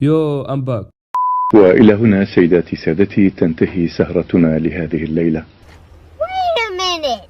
يو ام باك. وإلى هنا سيداتي سادتي تنتهي سهرتنا لهذه الليلة. Wait a minute.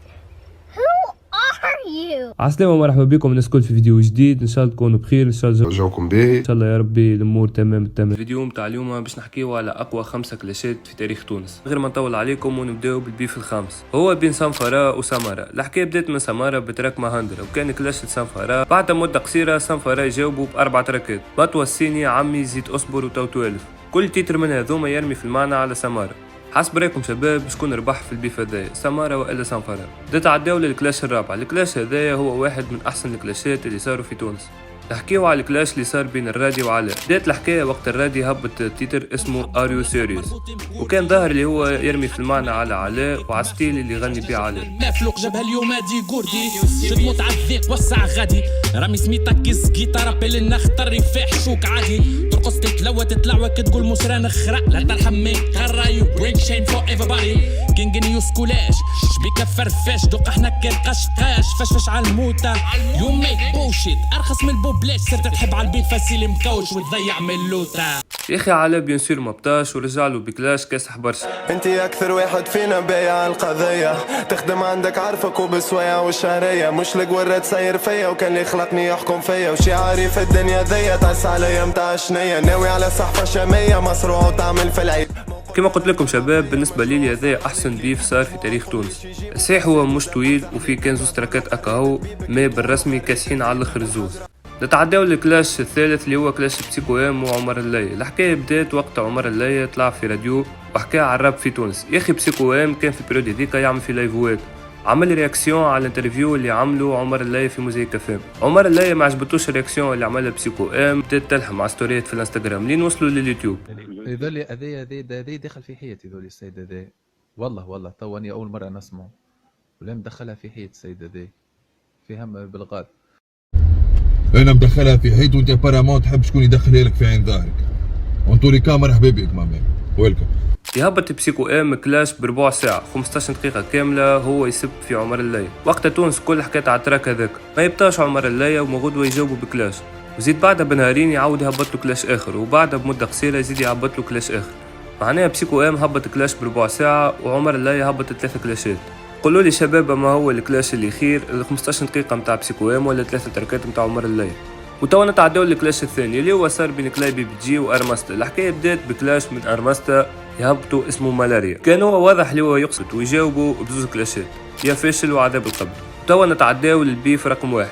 Who are you? عسلامة ومرحبا بكم الناس الكل في فيديو جديد. ان شاء الله تكونوا بخير، ان شاء الله جوكم باهي، ان شاء الله يا ربي الامور تمام التمام. الفيديو متاع اليوم باش نحكيو على اقوى 5 كلاشات في تاريخ تونس. غير ما نطول عليكم ونبداو بالبيف الخامس، هو بين سانفارا وسامارا. الحكايه بدات من سامارا بتراك مهندرة، وكان كلاش سانفارا. بعد مده قصيره سانفارا يجاوبوا ب4 تراكات، بطوى السيني عمي زيد اصبر وتو توالف. كل تيتر من هذوما يرمي في المعنى على سامارا. حسب رايكم شباب شكون ربح في البيف هذايا، سامارا والا سانفارا؟ نتعداو للكلاش الرابع. الكلاش هذايا هو واحد من احسن الكلاشات اللي صاروا في تونس. نحكيو على الكلاش اللي صار بين الرادي وعلاء. بدات الحكايه وقت الرادي هبط تيتر اسمه اريو سيريوس، وكان ظاهر اللي هو يرمي في المعنى على علاء وعلى الستيل اللي يغني بيه علاء. مافلوق جابها اليوم هادي قردي شد موت عالذيق وسع غادي رامي سميتك كيس جيتار بيل نختار يفحشوك عادي ترقص تتلوى تتلعوى كتقول مسران اخرق لا ترحم من قرا يو برينك شيم فور ايفربادي كينج نيوز كولاش شبيكه فرفاش دوق احنا كالقشطاش فشفش على الموتة يو ميك بوشيت ارخص من البوبلاش صرت تحب على البيت فاسيل مكوش وتضيع من اللوتة. يا اخي علاء بيان سور ما بطاش ورجع له بكلاش كاسح برشا. انتي اكثر واحد فينا بايع القضيه تخدم عندك عارفك وبسوية والشهريه مش لقورة تسير فيا وكان اللي خلقني يحكم فيا وشعاري في الدنيا ذيا تعس عليا متاع شنية ناوي على صحفة شامية مصروع وتعمل في العيد. كما قلت لكم شباب بالنسبه لي هذا احسن بيف صار في تاريخ تونس. صحيح هو مش طويل وفي كان زوز تراكات اكاهو ما بالرسمي كاسحين على الاخر زوز. نتعداو للكلاش الثالث اللي هو كلاش بسيكو ام وعمر اللي. الحكايه بدات وقت عمر اللي طلع في راديو وحكى على الراب في تونس. يا اخي بسيكو ام كان في البريود هذيك يعمل في لايفوات، عمل رياكسيون على الانترفيو اللي عمله عمر اللي في موزيك كافيم. عمر اللي ما عجبتوش الرياكسيون اللي عملها بسيكو ام، بدات تلحم على ستوريات في الانستغرام لين وصلوا لليوتيوب. هذول هذي دخل في حياتي هذول السيد هذا والله تواني اول مره نسمعه ولا مدخلها في حياتي السيد هذا فيهم بالغاد. انا مدخلها في حيط وانت بارامون تحب شكون يدخلها لك في عين ظهرك وانتو لي كاميرا حبيبك مامان ويلكم. يهبط بسيكو ام كلاش بربع ساعة 15 دقيقة كاملة هو يسب في عمر اللي. وقتها تونس كل حكاية على التراك هذاك، ما يبطاش عمر اللي ومغدوة يجاوبوا بكلاش، وزيد بعدها بنهارين يعاود يهبط له كلاش اخر، وبعدها بمدة قصيرة يزيد يهبط له كلاش اخر. معناها بسيكو ام هبط كلاش بربع ساعة وعمر اللي هبط 3 كلاشات. قولوا لي شباب ما هو الكلاش اللي خير، ال 15 دقيقة متاع بسيكو ام ولا 3 تراكات متاع عمر اللي؟ وتوا نتعداو للكلاش الثاني اللي هو صار بين كلاي بي جي وارماستا. الحكايه بدات بكلاش من ارماستا يهبطوا اسمه ملاريا، كان هو واضح اللي هو يقصد ويجاوبوا بزوز كلاشات يا فاشل وعذاب القبر. توا نتعداو للبيف رقم 1،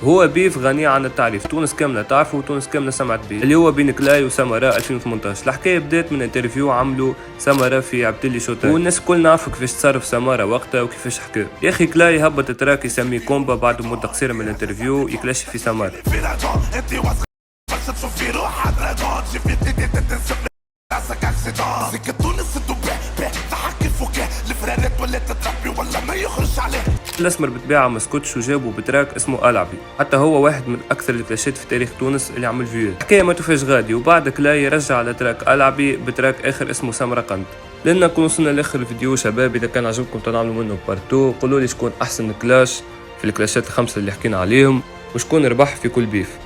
هو بيف غني عن التعريف، تونس كامله تعرفه وتونس كامله سمعت بيه، اللي هو بين كلاي وسامارا 2018. الحكايه بدات من انترفيو عملوا سامارا في عبدالي شوتاي، والناس الكل نعرفوا كيفاش تصرف سامارا وقتها وكيفاش حكى. يا اخي كلاي هبط تراك يسميه كومبا بعد مده قصيره من الانترفيو يكلاش في سامارا. الاسمر بتباعه مسكوتش وجابوا بتراك اسمه ألعبي، حتى هو واحد من اكثر الكلاشات في تاريخ تونس اللي عمل فيوز. حكايه ما توفاش غادي، وبعد كلاي يرجع على تراك ألعبي بتراك اخر اسمه سمرقند. لان نكون وصلنا لاخر الفيديو شباب، اذا كان عجبكم تنعملوا منه بارتو. قولوا لي شكون احسن كلاش في الكلاشات الخمسه اللي حكينا عليهم وشكون ربح في كل بيف.